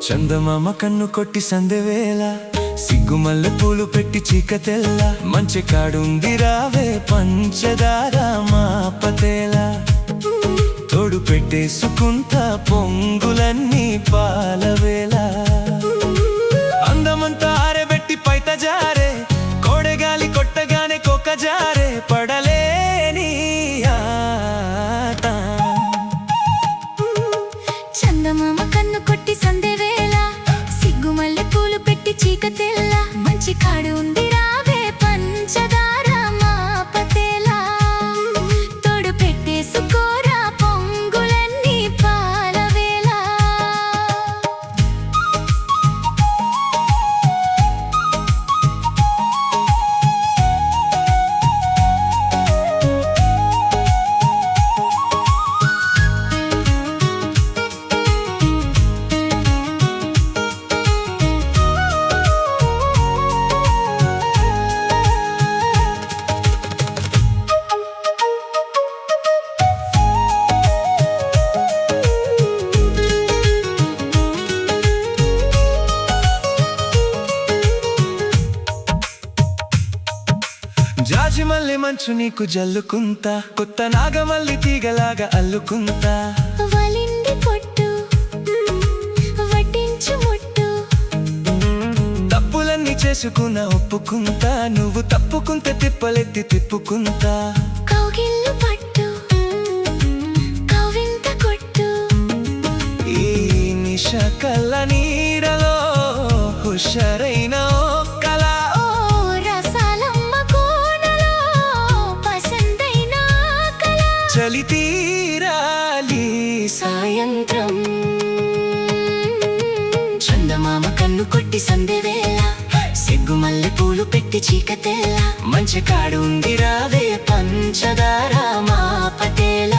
చందమామ కన్ను కొట్టి సందెవేళ సిగ్గుమల్లె పూలు పెట్టి చీకతెల్ల మంచి కాడుంది రావే పంచదార మాపతేలా తోడు పెట్టేసుకుంటా పొంగులన్నీ పాలవేళ అందమంతా ఆరబెట్టి పైత జారే కోడెగాలి కొట్టగానే కొక్క జారే పడలేని ఆట చందమామ కన్ను కొట్టి సందెవేళ సిగ్గుమల్లె పూలు పెట్టి చీకతెల్ల మంచి కాడు ఉంది రావే పంచదార మాపతేలా తోడు పెట్టేసుకోరా పొంగులన్నీ పాలవేళ జాజి మల్లె మంచు నీకు జల్లుకుంటా కొత్త నాగమల్లి తీగలాగా అల్లుకుంటా వలింది పొట్టు వడ్డించు ముట్టు తప్పులన్నీ చేసుకున్నా ఒప్పుకుంటా నువ్వు తప్పుకుంటే తిప్పలెత్తి తిప్పుకుంటా కౌగిల్లు పట్టు కవింత కొట్టు ఈ నిశ కళ్ళ నీడలో హుషారైన కళ ఓ రసాలమ్మ కోనలో పసందైన కళ చలి తీరాలి సాయంత్రం చందమామ కన్ను కొట్టి సందెవేళ సిగ్గుమల్లె పూలు పెట్టి చీకతెల్ల మంచి కాడు ఉంది రావే పంచదార మాపతేలా